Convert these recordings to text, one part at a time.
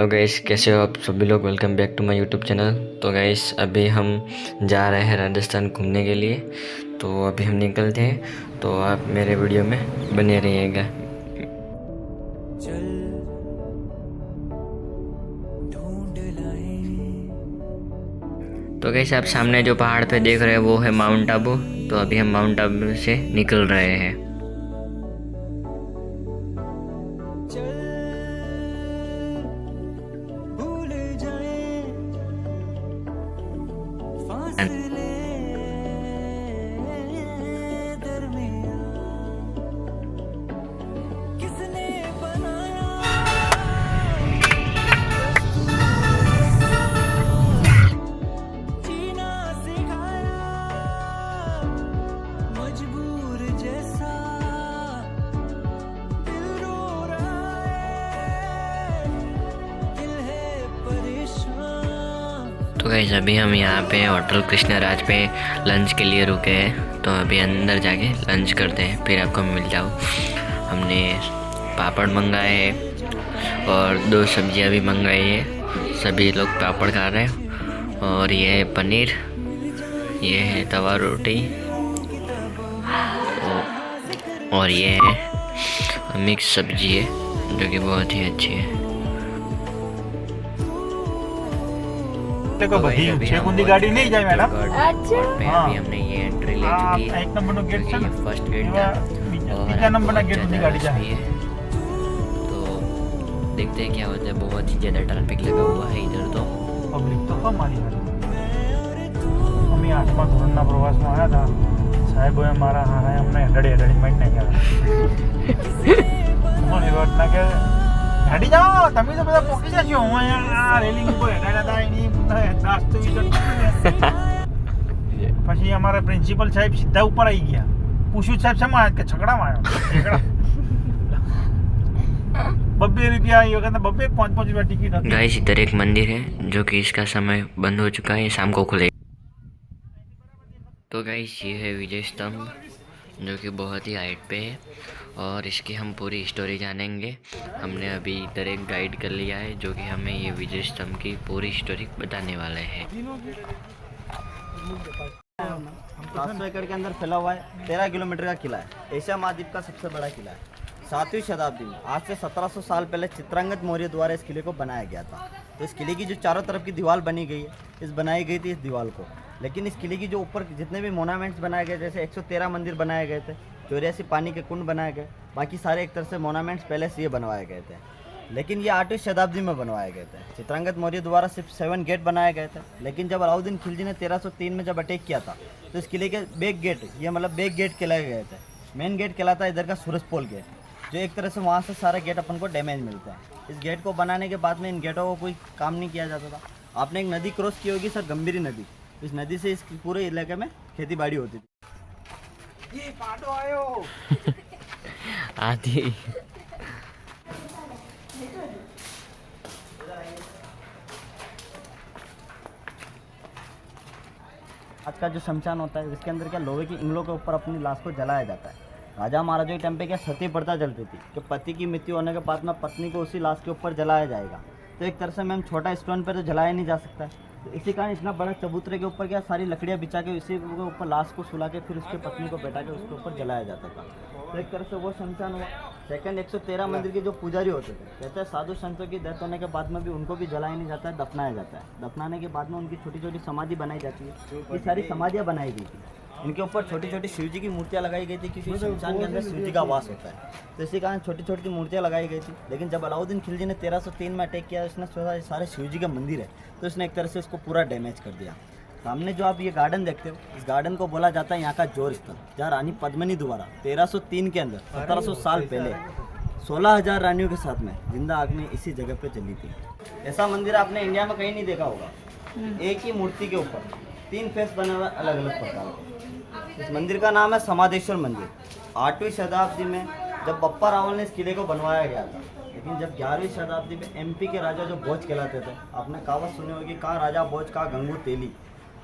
Guys, कैसे हो आप सभी लोग। Welcome back to my YouTube channel. तो गाइस, अभी हम जा रहे हैं राजस्थान घूमने के लिए। तो अभी हम निकलते हैं, तो आप मेरे वीडियो में बने रहिएगा। तो गाइस, आप सामने जो पहाड़ पे देख रहे हैं वो है माउंट आबू। तो अभी हम माउंट आबू से निकल रहे हैं। तो गाइस, अभी हम यहाँ पे होटल कृष्णराज पे लंच के लिए रुके हैं। तो अभी अंदर जाके लंच करते हैं, फिर आपको मिल जाओ। हमने पापड़ मंगाए हैं और 2 सब्जियाँ भी मंगाई है। सभी लोग पापड़ खा रहे हैं। और ये है पनीर, ये है तवा रोटी, और ये है मिक्स सब्जी है जो कि बहुत ही अच्छी है। देखो भाई, छेकुंदी गाड़ी नहीं जाए मैडम। अच्छा, अभी हमने ये एंट्री ले चुकी है। एक नंबर गेट से ये फर्स्ट गेट था और तीसरा नंबर ना गेट की गाड़ी जाए। तो देखते हैं क्या होता है। बहुत ही ज़्यादा ट्रैफिक लगा हुआ है इधर। तो पब्लिक तो कम आ रही है। हम 8वां धोरणના પ્રવાસમાં આવ્યા હતા। સાહેબોએ મારા હારા અમને હેડડી મારી નાખ્યા। મને વાત ના કે હેડી જાઓ, તમે તો બધા પોકી જશો। હું અહીંયા આ રેલિંગ ઉપર હેડાડા હતા એની નાસ્તો પછી અમારા પ્રિન્સિપલ સાહેબ સીધા ઉપર આવી ગયા। પૂછ્યું સાહેબ શેમાં આવ્યા? કે છકડામાં આવ્યો। ₹2 ये कहता ₹2 5 रुपया टिकट होती है। गाइस, इधर एक मंदिर है जो कि इसका समय बंद हो चुका है, शाम को खुलेगा। तो गाइस, ये है विजय स्तंभ जो कि बहुत ही हाइट पे है और इसकी हम पूरी स्टोरी जानेंगे। हमने अभी इधर एक गाइड कर लिया है जो कि हमें ये विजय स्तंभ की पूरी स्टोरी बताने वाले हैं। 700 एकड़ के अंदर फैला हुआ है। 13 किलोमीटर का किला है। एशिया महाद्वीप का सबसे बड़ा किला है। 7वीं शताब्दी में, आज से 1700 साल पहले चित्रांगद मौर्य द्वारा इस किले को बनाया गया था। तो इस किले की जो चारों तरफ की दीवार बनी गई है, बनाई गई थी इस दीवार को। लेकिन इस किले की जो ऊपर जितने भी मोनामेंट्स बनाए गए, जैसे 113 मंदिर बनाए गए थे, 84 पानी के कुंड बनाए गए, बाकी सारे एक तरह से मोनामेंट्स पहले से ये बनवाए गए थे। लेकिन ये 8वीं शताब्दी में बनवाए गए थे। चित्रांगद मौर्य द्वारा सिर्फ 7 गेट बनाए गए थे। लेकिन जब अलाउद्दीन खिलजी ने 1303 में जब अटैक किया था, तो इस किले के बैक गेट, ये मतलब बैक गेट कहलाए गए थे। मेन गेट कहलाता है इधर का सूरजपोल गेट, जो एक तरह से वहाँ से सारे गेट अपन को डैमेज मिलता है। इस गेट को बनाने के बाद में इन गेटों को कोई काम नहीं किया जाता था। आपने एक नदी क्रॉस की होगी सर, गंभीरी नदी। इस नदी से इस पूरे इलाके में खेती बाड़ी होती थी। ये पाटो आयो आधी आज का जो शमशान होता है, इसके अंदर क्या लोहे की इंगलों के ऊपर अपनी लाश को जलाया जाता है। राजा महाराजा के टाइम पे क्या सती प्रथा चलती थी कि पति की मृत्यु होने के बाद में पत्नी को उसी लाश के ऊपर जलाया जाएगा। तो एक तरह से मैम छोटा स्टोन पर तो जलाया नहीं जा सकता है। तो इसी कारण इतना बड़ा चबूतरे के ऊपर क्या सारी लकड़ियाँ बिछा के इसी के ऊपर लाश को सुला के फिर उसके पत्नी को बैठा के उसके ऊपर जलाया जाता था। तो एक तरह से वो शमशान हुआ। सेकंड, 113 मंदिर के जो पुजारी होते थे, कहते हैं साधु संतों की डेथ होने के बाद में भी उनको भी जलाया नहीं जाता है, दफनाया जाता है। दफनाने के बाद में उनकी छोटी छोटी समाधि बनाई जाती है। ये सारी समाधियाँ बनाई गई थी। इनके ऊपर छोटी छोटी शिव जी की मूर्तियाँ लगाई गई थी, क्योंकि शमशान के अंदर शिव जी का वास होता है। तो इसी कारण छोटी छोटी मूर्तियाँ लगाई गई थी। लेकिन जब अलाउद्दीन खिलजी ने 1303 में अटैक किया, उसने सोचा सारे शिव जी का मंदिर है, तो उसने एक तरह से उसको पूरा डैमेज कर दिया। सामने जो आप ये गार्डन देखते हो, इस गार्डन को बोला जाता है यहाँ का जोर स्थल, जहाँ रानी पद्मिनी द्वारा 1303 के अंदर 1700 साल पहले 16,000 रानियों के साथ में जिंदा आग में इसी जगह पे जली थी। ऐसा मंदिर आपने इंडिया में कहीं नहीं देखा होगा। एक ही मूर्ति के ऊपर 3 फेस बने हुए अलग अलग प्रकार के। इस मंदिर का नाम है समाधेश्वर मंदिर। 8वीं शताब्दी में जब बप्पा रावल ने इस किले को बनवाया गया था। लेकिन जब 11वीं शताब्दी में एमपी के राजा जो भोज कहलाते थे, आपने कहावत सुनी होगी, कहाँ राजा भोज कहाँ गंगू तेली।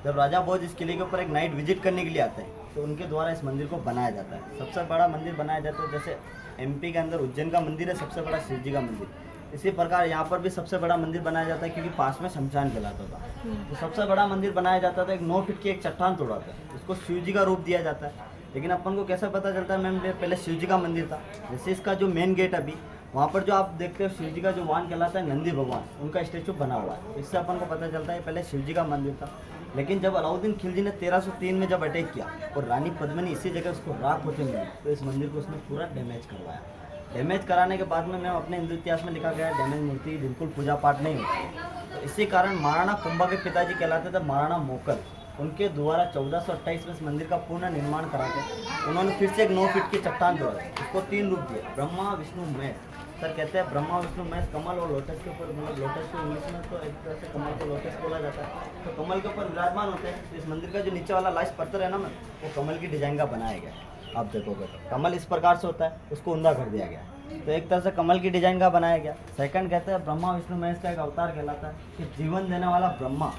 जब राजा भोज इस किले के ऊपर एक नाइट विजिट करने के लिए आते हैं, तो उनके द्वारा इस मंदिर को बनाया जाता है। सबसे बड़ा मंदिर बनाया जाता है, जैसे एमपी के अंदर उज्जैन का मंदिर है सबसे बड़ा शिव जी का मंदिर। इसी प्रकार यहाँ पर भी सबसे बड़ा मंदिर बनाया जाता है, क्योंकि पास में शमशान कहलाता था। तो सबसे बड़ा मंदिर बनाया जाता था, एक 9 फीट की एक चट्टान तोड़ा था, उसको शिव जी का रूप दिया जाता है। लेकिन अपन को कैसे पता चलता है मैम, पहले शिव जी का मंदिर था। जैसे इसका जो मेन गेट अभी वहाँ पर जो आप देखते हो शिव जी का जो वाहन कहलाता है नंदी भगवान, उनका स्टेचू बना हुआ है। इससे अपन को पता चलता है पहले शिव जी का मंदिर था। लेकिन जब अलाउद्दीन खिलजी ने 1303 में जब अटैक किया और रानी पद्मिनी इसी जगह उसको राख होते मिली, तो इस मंदिर को उसने पूरा डैमेज करवाया। डैमेज कराने के बाद में मैम अपने हिंदू इतिहास में लिखा गया है डैमेज मूर्ति बिल्कुल पूजा पाठ नहीं होती। तो इसी कारण महाराणा कुंभा के पिताजी कहलाते थे महाराणा मोकल, उनके द्वारा 1428 में इस मंदिर का पूर्ण निर्माण कराते उन्होंने फिर से एक 9 फीट की चट्टान तोड़ा, उसको 3 रूप दिए, ब्रह्मा विष्णु महेश। सर कहते हैं ब्रह्मा विष्णु महेश कमल और लोटस के ऊपर, मतलब लोटस को इंग्लिश में तो एक तरह से कमल को लोटस बोला जाता है, तो कमल के ऊपर विराजमान होते हैं। तो इस मंदिर का जो नीचे वाला लास्ट पत्थर है ना मैम, वो कमल की डिजाइन का बनाया गया है। आप देखोगे तो कमल इस प्रकार से होता है, उसको उंधा कर दिया गया है, तो एक तरह से कमल की डिजाइन का बनाया गया। सेकंड कहते हैं ब्रह्मा विष्णु महेश का एक अवतार कहलाता है कि जीवन देने वाला ब्रह्मा,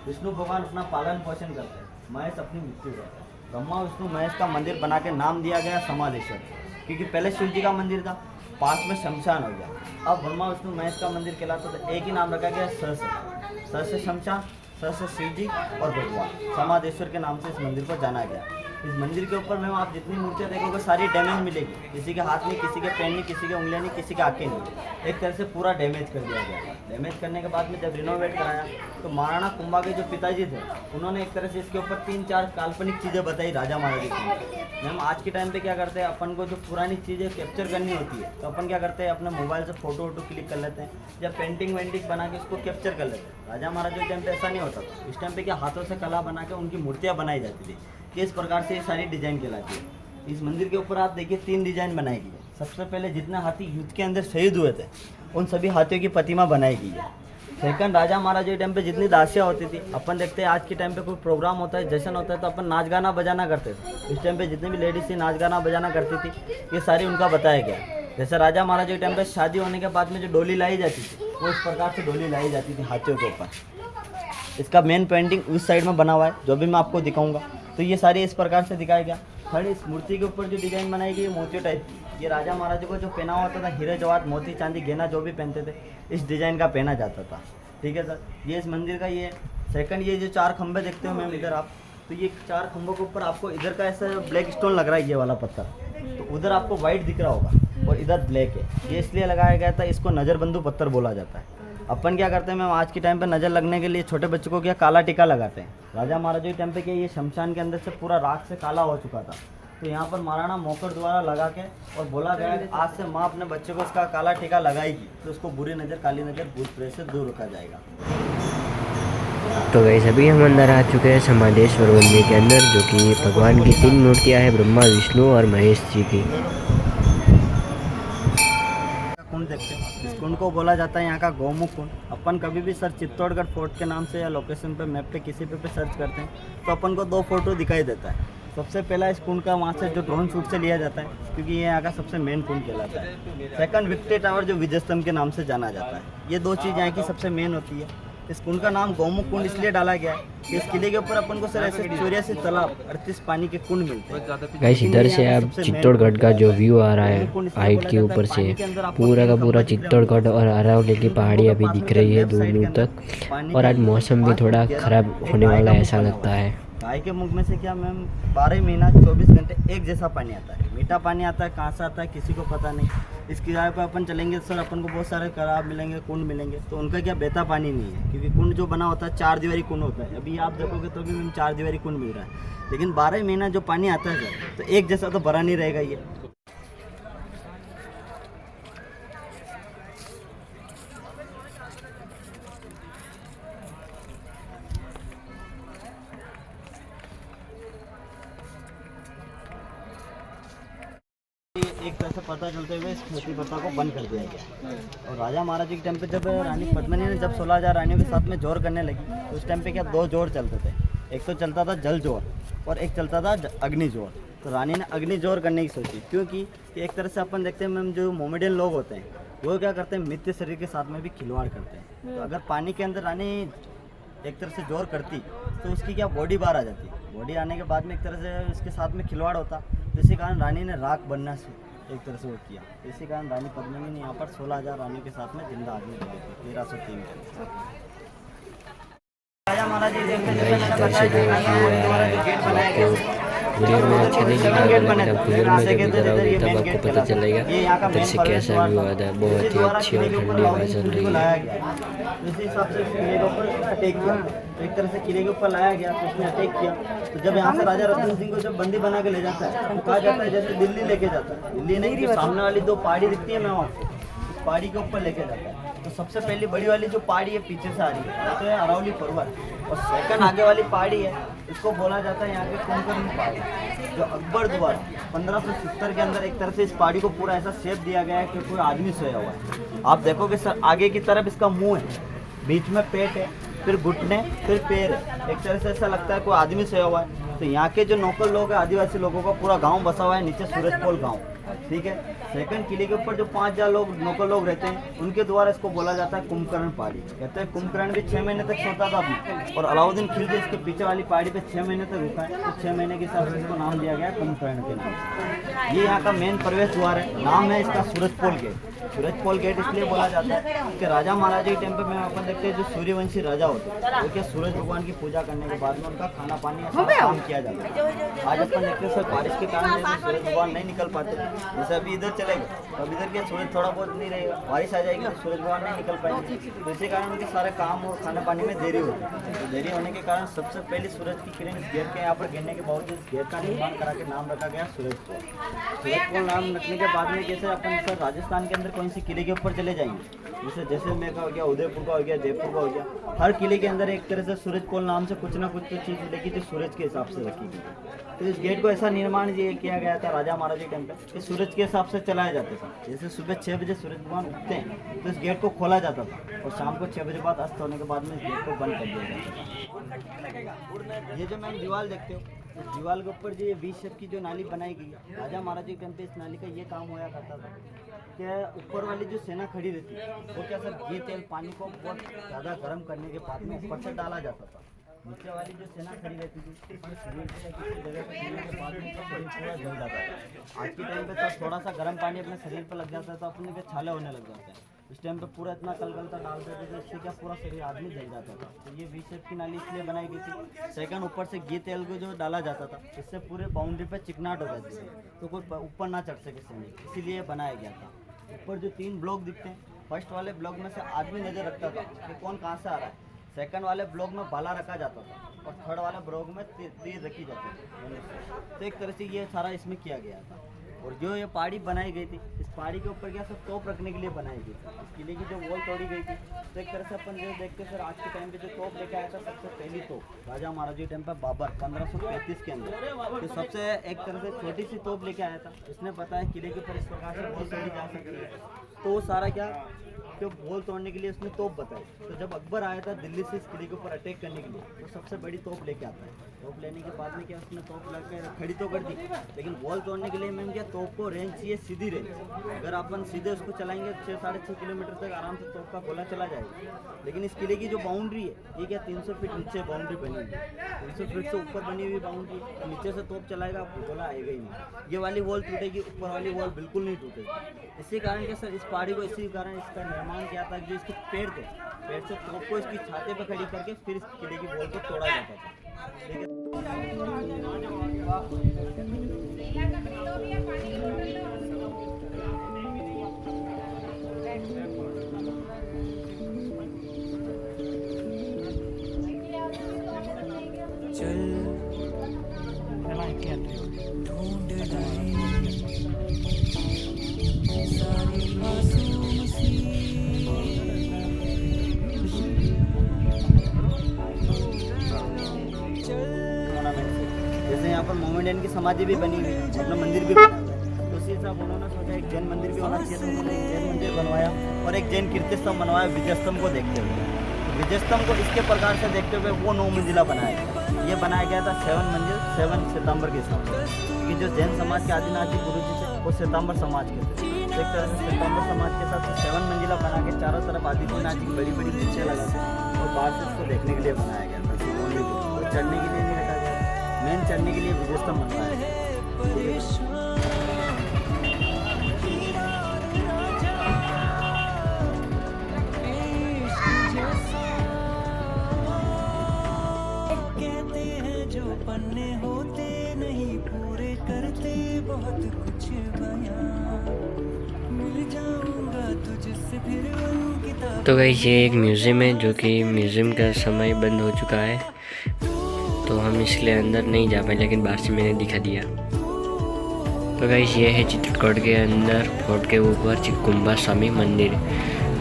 विष्णु भगवान अपना पालन पोषण करते हैं, महेश अपनी मृत्यु करता है। ब्रह्मा विष्णु महेश का मंदिर बना के नाम दिया गया समाधेश्वर, क्योंकि पहले शिव जी का मंदिर था, पास में शमशान हो गया। अब ब्रह्मा विष्णु महेश का मंदिर कहलाता था, एक ही नाम रखा गया स से शमशान, स से शिव जी और भगवान, समाधेश्वर के नाम से इस मंदिर को जाना गया। इस मंदिर के ऊपर मैम आप जितनी मूर्तियाँ देखोगे सारी डैमेज मिलेगी, किसी के हाथ नहीं, किसी के पैर नहीं, किसी के उंगलियाँ नहीं, किसी के आँखें नहीं, एक तरह से पूरा डैमेज कर दिया गया। डैमेज करने के बाद में जब रिनोवेट कराया तो महाराणा कुंभा के जो पिताजी थे उन्होंने एक तरह से इसके ऊपर 3-4 काल्पनिक चीज़ें बताई राजा महाराजा की। मैम आज के टाइम पे क्या करते हैं, अपन को जो पुरानी चीज़ें कैप्चर करनी होती है तो अपन क्या करते हैं, अपने मोबाइल से फोटो क्लिक कर लेते हैं या पेंटिंग वेंटिंग बना के उसको कैप्चर कर लेते हैं। राजा महाराजा के टाइम पे ऐसा नहीं होता था। इस टाइम पे क्या हाथों से कला बना के उनकी मूर्तियाँ बनाई जाती थी, कि इस प्रकार से ये सारी डिजाइन कहलाती है। इस मंदिर के ऊपर आप देखिए 3 डिजाइन बनाई गई है। सबसे पहले जितने हाथी युद्ध के अंदर शहीद हुए थे उन सभी हाथियों की प्रतिमा बनाई गई है। सेकंड, राजा महाराजा के टाइम पे जितनी दासियाँ होती थी, अपन देखते हैं आज के टाइम पे कोई प्रोग्राम होता है, जश्न होता है, तो अपन नाच गाना बजाना करते थे। इस टाइम पे जितनी भी लेडीज थी नाच गाना बजाना करती थी, ये सारी उनका बताया गया। जैसे राजा महाराजा के टाइम पे शादी होने के बाद में जो डोली लाई जाती थी वो इस प्रकार से डोली लाई जाती थी हाथियों के ऊपर। इसका मेन पेंटिंग उस साइड में बना हुआ है, जो भी मैं आपको दिखाऊंगा। तो ये सारी इस प्रकार से दिखाया गया। थर्ड, इस मूर्ति के ऊपर जो डिजाइन बनाई गई है मोतियों टाइप, ये राजा महाराजा को जो पहना होता था, हीरे जवाहरात मोती चांदी गहना जो भी पहनते थे इस डिजाइन का पहना जाता था। ठीक है सर, ये इस मंदिर का ये सेकंड, ये जो 4 खंभे देखते हो मैम इधर आप, तो ये 4 खंभों के ऊपर आपको इधर का ऐसा ब्लैक स्टोन लग रहा है, ये वाला पत्थर, तो उधर आपको वाइट दिख रहा होगा और इधर ब्लैक है। ये इसलिए लगाया गया था, इसको नज़रबंदू पत्थर बोला जाता है। अपन क्या करते हैं मैम, आज के टाइम पे नज़र लगने के लिए छोटे बच्चों को क्या काला टीका लगाते हैं। राजा महाराजा के टाइम पे क्या ये शमशान के अंदर से पूरा राख से काला हो चुका था, तो यहाँ पर महाराणा मोकर द्वारा लगा के और बोला गया कि आज से माँ अपने बच्चे को इसका काला टीका लगाएगी तो उसको बुरी नज़र, काली नज़र, भूत प्रेत से दूर रखा जाएगा। तो वैसे अभी हम अंदर आ चुके हैं समाधेश्वर मंदिर के अंदर, जो कि भगवान की 3 मूर्तियाँ हैं, ब्रह्मा विष्णु और महेश जी की। कुंड देखते हैं, इस कुंड को बोला जाता है यहाँ का गौमुख कुंड। अपन कभी भी सर चित्तौड़गढ़ फोर्ट के नाम से या लोकेशन पे मैप पे किसी पे सर्च करते हैं तो अपन को 2 फोटो दिखाई देता है। सबसे पहला इस कुंड का वहाँ से जो ड्रोन शूट से लिया जाता है, क्योंकि ये यहाँ का सबसे मेन कुंड कहलाता है। सेकंड, विक्ट्री टावर जो विजय स्तंभ के नाम से जाना जाता है। ये 2 चीज़ यहाँ की सबसे मेन होती है। इस कुंड का नाम गौमुख कुंड इसलिए डाला गया है कि इस किले के ऊपर अपन को सर ऐसे 84 तालाब 38 पानी के कुंड मिलते हैं। गाइस इधर से आप चित्तौड़गढ़ का जो व्यू आ रहा है हाइट के ऊपर से, पूरा का पूरा चित्तौड़गढ़ और अरावली की पहाड़ी अभी दिख रही है दूर दूर तक। और आज मौसम भी थोड़ा ख़राब होने वाला है ऐसा लगता है। गाय के मुख में से क्या मैम 12 महीना 24 घंटे एक जैसा पानी आता है। मीठा पानी आता है, कहाँ से आता है किसी को पता नहीं। इस किनारे पर अपन चलेंगे सर, अपन को बहुत सारे तालाब मिलेंगे, कुंड मिलेंगे, तो उनका क्या बहता पानी नहीं है, क्योंकि कुंड जो बना होता है 4 दीवारी कुंड होता है। अभी आप देखोगे तो भी मैम 4 दीवारी कुंड मिल रहा है, लेकिन 12 महीना जो पानी आता है सर, तो एक जैसा तो भरा नहीं रहेगा ये। एक तरह से पता चलते हुए इस खेती प्रथा को बंद कर दिया गया। और राजा महाराजा के टाइम पे जब रानी पद्मिनी ने जब 16,000 रानियों के साथ में जोर करने लगी, तो उस टाइम पे क्या 2 जोर चलते थे। एक तो चलता था जल जोर और एक चलता था अग्नि जोर। तो रानी ने अग्नि जोर करने की सोची, क्योंकि एक तरह से अपन देखते हैं मैम जो मोमेडियन लोग होते हैं वो क्या करते हैं, मृत्यु शरीर के साथ में भी खिलवाड़ करते हैं। तो अगर पानी के अंदर रानी एक तरह से जोर करती तो उसकी क्या बॉडी बाहर आ जाती। बॉडी आने के बाद में एक तरह से इसके साथ में खिलवाड़ होता, तो इसी कारण रानी ने राख बनना एक तरह से वो किया। इसी कारण रानी पद्मिनी ने यहाँ पर 16,000 रानियों के साथ में जिंदा आदमी लगे थे 1303 के। राजा महाराज जी जैसे मैंने बताया कि द्वारा जो गेट बनाया गया वीडियो में अच्छा नहीं लगा गेट तो बने मेरा थे, गूगल से मैप में कहते लगाओगे थे तब मेन आपको गेट पता चलेगा ये यहाँ का इधर मेन से प्रवेश कैसा द्वार व्यू था। आता है। इसी बहुत ही द्वारा अच्छी और किले के ऊपर ठंडी हवा लाउडी चल सूर्य रही को है। लाया गया, इसी हिसाब से किले के ऊपर अटैक किया। तो एक तरह से किले के ऊपर लाया गया तो उसने अटैक किया। तो जब यहाँ से राजा रतन सिंह को जब बंदी बना के ले जाता है तो कहा जाता है जैसे दिल्ली लेके जाता है, दिल्ली नहीं, जो सामने वाली 2 पहाड़ी दिखती है मैं वहाँ से उस पहाड़ी के ऊपर लेके जाता है। तो सबसे पहली बड़ी वाली जो पहाड़ी है पीछे से आ रही है तो है अरावली पर्वत, और सेकंड आगे वाली पहाड़ी है इसको बोला जाता है यहाँ के कुंभकर्ण पहाड़ी, जो अकबर द्वारा 1570 के अंदर एक तरह से इस पहाड़ी को पूरा ऐसा शेप दिया गया है कि कोई आदमी सोया हुआ है। आप देखोगे सर आगे की तरफ इसका मुंह है, बीच में पेट है, फिर घुटने, फिर पैर है। एक तरह से ऐसा लगता है कोई आदमी सोया हुआ है। तो यहाँ के जो नौकर लोग हैं आदिवासी लोगों का पूरा गांव बसा हुआ है नीचे सूरजपोल गांव, ठीक है। सेकंड किले के ऊपर जो 5,000 लोग नौकर लोग रहते हैं उनके द्वारा इसको बोला जाता है कुंभकर्ण पहाड़ी। कहते हैं कुंभकर्ण भी 6 महीने तक सोता था अपने, और अलाउद्दीन खिलजी इसके पीछे वाली पहाड़ी पे 6 महीने तक रुका है। तो 6 महीने के हिसाब से इसको नाम दिया गया कुंभकर्ण के नाम। ये यहाँ का मेन प्रवेश द्वार है, नाम है इसका सूरजपोल गेट। सूरजपोल गेट इसलिए बोला जाता है कि राजा महाराजा के टाइम पे में अपन देखते हैं जो सूर्यवंशी राजा होते हैं वो क्या सूरज भगवान की पूजा करने के बाद में उनका खाना पानी ऐसा काम किया जाता है। आज अपन देखते हैं सर बारिश के कारण जैसे सूरज भगवान नहीं निकल पाते, जैसे अभी इधर चलेगा तो अब इधर के सूरज थोड़ा बहुत नहीं रहेगा, बारिश आ जाएगी तो सूरज भगवान नहीं निकल पाएंगे। तो इसी कारण उनके सारे काम और खाना पानी में देरी होती है। तो देरी होने के कारण सबसे पहले सूरज की किरण इस गेट के यहाँ पर गिरने के बावजूद इस गेट का निर्माण करा के नाम रखा गया सूरजपोल। सूरजपोल नाम रखने के बाद में जैसे अपन सर राजस्थान के अंदर कौन सी किले के ऊपर चले जाएंगे, जैसे जैसलमेर का हो गया, उदयपुर का हो गया, जयपुर का हो गया, हर किले के अंदर एक तरह से सूरजपोल नाम से कुछ ना कुछ तो चीज़ मिलेगी जो सूरज के हिसाब से रखी गई। तो इस गेट को ऐसा निर्माण ये किया गया था राजा महाराजा के टाइम पे कि सूरज के हिसाब से चलाया जाता था। जैसे सुबह 6 बजे सूरज भगवान उगते हैं तो इस गेट को खोला जाता था, और शाम को 6 बजे बाद अस्त होने के बाद में इस गेट को बंद कर दिया जाता था। ये जो मैम दीवार देखते हो, इस दीवार के ऊपर जो ये 20 शेप की जो नाली बनाई गई है, राजा महाराजा के टाइम पे इस नाली का ये काम होया करता था कि ऊपर वाली जो सेना खड़ी रहती है वो क्या सर घी तेल पानी को बहुत ज़्यादा गर्म करने के बाद में ऊपर से डाला जाता था। नीचे वाली जो सेना खड़ी रहती थी इसमें शरीर से किसी जगह पे गिरने के बाद में शरीर पूरा जल जाता था। आज के टाइम पे तो थोड़ा सा गर्म पानी अपने शरीर पर लग जाता है तो अपने के छाले होने लग जाते हैं। इस टाइम पे पूरा इतना कलकलता डालते थे जिससे क्या पूरा शरीर आदमी जल जाता था। तो ये 20 शेप की नाली इसलिए बनाई गई थी। सेकंड ऊपर से घी तेल को जो डाला जाता था इससे पूरे बाउंड्री पे चिकनाहट हो जाती थी तो कोई ऊपर ना चढ़ सके सैनिक, इसीलिए बनाया गया था। ऊपर जो 3 ब्लॉक दिखते हैं, फर्स्ट वाले ब्लॉक में से आदमी नजर रखता था कि कौन कहाँ से आ रहा है, सेकंड वाले ब्लॉक में भाला रखा जाता था, और थर्ड वाले ब्लॉक में तीर रखी जाती थी। तो एक तरह से ये सारा इसमें किया गया था। और जो ये पहाड़ी बनाई गई थी इस पहाड़ी के ऊपर क्या सब तोप रखने के लिए बनाई गई थी। इस किले की जो वॉल तोड़ी गई थी तो एक तरह से अपन जो देखते सर आज के टाइम पे जो तोप लेके आया था सबसे पहली तोप राजा महाराजा के टाइम पे बाबर 1535 के अंदर तो सबसे एक तरह से छोटी सी तोप लेके आया था। उसने बताया किले के ऊपर इस प्रकार से वॉल तोड़ी जा सकती है। तो वो सारा क्या जो वॉल तोड़ने के लिए उसने तोप बताई। तो जब अकबर आया था दिल्ली से इस किले के ऊपर अटैक करने के लिए तो सबसे बड़ी तोप लेके आता है। तोप लेने के बाद में क्या उसने तोप लगा खड़ी तो कर दी, लेकिन वॉल तोड़ने के लिए मैम क्या तोप को रेंज चाहिए सीधी रेंज। अगर अपन सीधे उसको चलाएंगे 6-6.5 किलोमीटर तक आराम से तोप का गोला चला जाएगा। लेकिन इस किले की जो बाउंड्री है ये क्या 300 फीट नीचे बाउंड्री बनी हुई है, 300 फीट से ऊपर बनी हुई बाउंड्री, तो नीचे से तोप चलाएगा आपको गोला आएगा ही नहीं। ये वाली वॉल टूटेगी, ऊपर वाली वॉल बिल्कुल नहीं टूटेगी। इसी कारण क्या सर इस पहाड़ी को इसी कारण इसका निर्माण किया था कि इसके पेड़ से तोप को इसकी छाते पर खड़ी करके फिर इस किले की वॉल को तोड़ा जाता था। ठीक है। जैसे यहाँ पर मोमेडियन की समाधि भी बनी हुई है, अपना मंदिर भी बना हुआ है, तो उसी हिसाब उन्होंने सोचा एक जैन मंदिर भी होना चाहिए, तो उन्होंने एक जैन मंदिर बनवाया और एक जैन कीर्ति स्तंभ बनवाया विजय स्तंभ को देखते हुए। तो विजय स्तंभ को इसके प्रकार से देखते हुए वो 9 मंजिला बनाया गया। ये बनाया गया था 7 मंजिल 7 सितंबर के हिसाब से, क्योंकि जो जैन समाज के आदिनाथ जी गुरु जी थे वो सितंबर समाज के थे। तो एक तरह से सितंबर समाज के साथ 7 मंजिला बना के चारों तरफ आदित्यनाथ जी की बड़ी बड़ी मूर्तियाँ लगा दी और बाहर से उसको देखने के लिए बनाया गया था। और चढ़ने के लिए नहीं रखा गया, मेन चढ़ने के लिए विजय स्तंभ बनवाया गया। करते बहुत कुछ बयां, मिल जाऊंगा तुझसे फिर उन किताबों। तो गाइस ये एक म्यूज़ियम है जो कि म्यूज़ियम का समय बंद हो चुका है, तो हम इसलिए अंदर नहीं जा पाए, लेकिन बाहर से मैंने दिखा दिया। तो गाइस ये है चित्रकूट के अंदर फोर्ट के ऊपर कुंभा स्वामी मंदिर,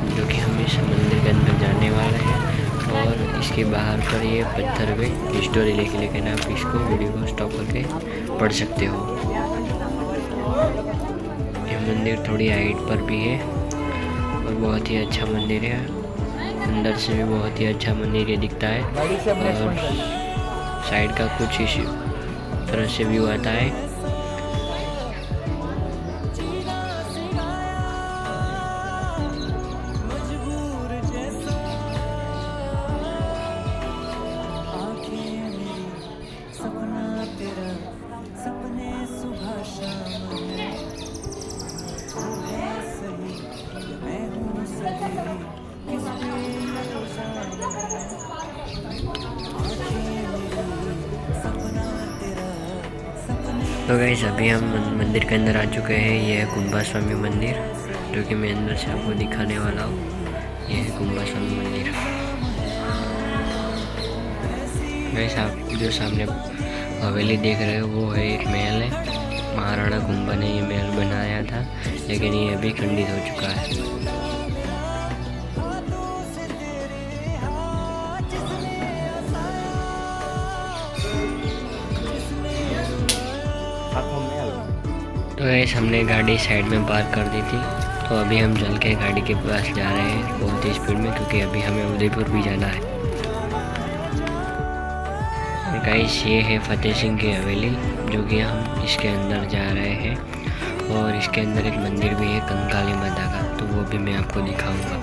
जो कि हम इस मंदिर के अंदर जाने वाले हैं। और इसके बाहर पर ये पत्थर पे स्टोरी लिखी, लेकिन आप इसको वीडियो को स्टॉप करके पढ़ सकते हो। ये मंदिर थोड़ी हाइट पर भी है और बहुत ही अच्छा मंदिर है, अंदर से भी बहुत ही अच्छा मंदिर ये दिखता है। और साइड का कुछ इस तरह से व्यू आता है। तो गाइस अभी हम मंदिर के अंदर आ चुके हैं। ये है कुंभा स्वामी मंदिर, जो कि मैं अंदर से आपको दिखाने वाला हूँ। ये है कुंभा स्वामी मंदिर। गाइस आप जो सामने हवेली देख रहे हो वो है एक महल है। महाराणा कुंभा ने ये महल बनाया था, लेकिन ये अभी खंडित हो चुका है। तो गाइस हमने गाड़ी साइड में पार्क कर दी थी, तो अभी हम चल के गाड़ी के पास जा रहे हैं बहुत ही स्पीड में, क्योंकि अभी हमें उदयपुर भी जाना है। गाइस ये है फतेह सिंह की हवेली, जो कि हम इसके अंदर जा रहे हैं। और इसके अंदर एक मंदिर भी है कंकाली माता का, तो वो भी मैं आपको दिखाऊंगा।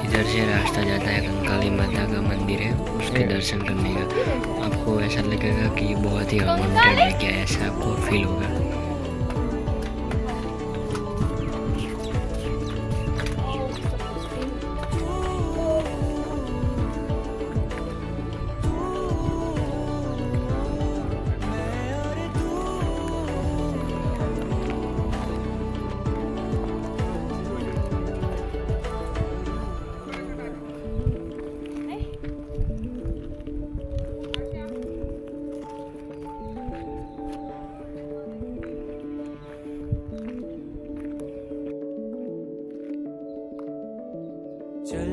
इधर से रास्ता जाता है, कंकाली माता का मंदिर है, उसके दर्शन करने का। आपको ऐसा लगेगा कि बहुत ही अनवांटेड है क्या, ऐसा आपको फील होगा। चल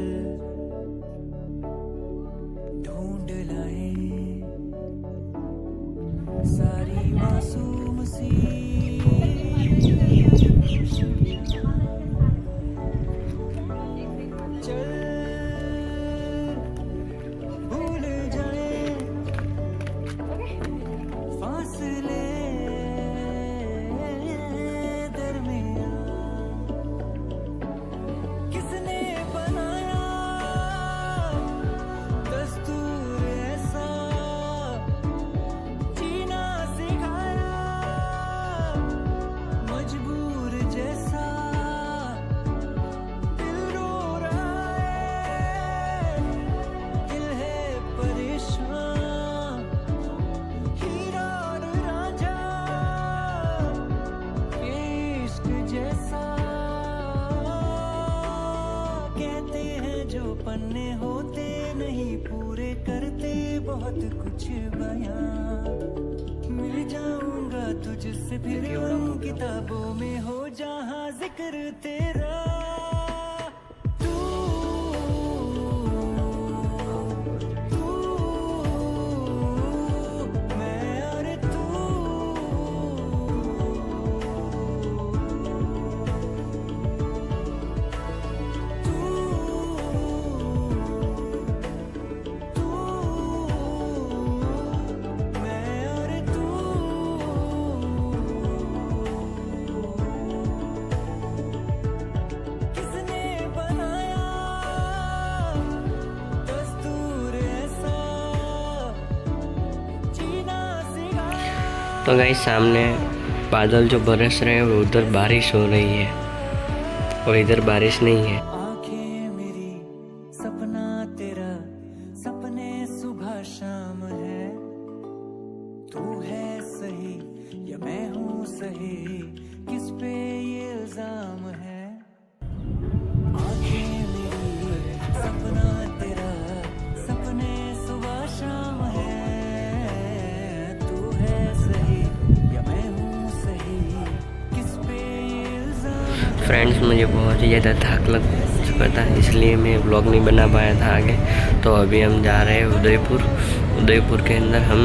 ढूंढ लाए सारी मासूम सी चल भूल जाए फासले दरमियां। किसने बनाया दस्तूर ऐसा, जीना सिखाया मजबूर जैसा। दिल रो रहा है, दिल है परेशान, हीरा और रांझा ये इश्क जैसा। कहते हैं जो पन्ने होते नहीं पूरे करते बहुत कुछ बयां, मिल जाऊंगा तुझसे फिर उन किताबों में हो जहां जिक्र तेरा। मैं और किसने बनाया दस्तूर ऐसा, जीना सिखाया। तो गाइस सामने बादल जो बरस रहे हैं, वो उधर बारिश हो रही है और इधर बारिश नहीं है। आंखें मेरी सपना तेरा, सपने सुबह शाम है। सही, किस पे ये इल्जाम है। आंखें मेरी सपना तेरा, सपने सुबह शाम है। तू है सही या मैं हूँ सही, किस पे ये इल्जाम है। फ्रेंड्स, मुझे बहुत ही ज़्यादा थक लग चुका था, इसलिए मैं व्लॉग नहीं बना पाया था आगे। तो अभी हम जा रहे हैं उदयपुर के अंदर हम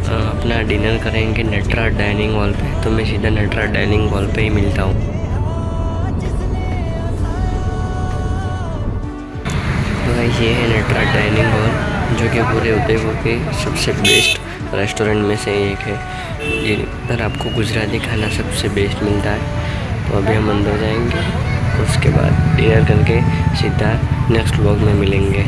अपना डिनर करेंगे नटराज डाइनिंग हॉल पे। तो मैं सीधा नटराज डाइनिंग हॉल पे ही मिलता हूँ। तो ये है नटराज डाइनिंग हॉल, जो कि पूरे उदयपुर के सबसे बेस्ट रेस्टोरेंट में से एक है। इधर आपको गुजराती खाना सबसे बेस्ट मिलता है। तो अभी हम अंदर जाएंगे, उसके बाद डिनर करके सीधा नेक्स्ट व्लॉग में मिलेंगे।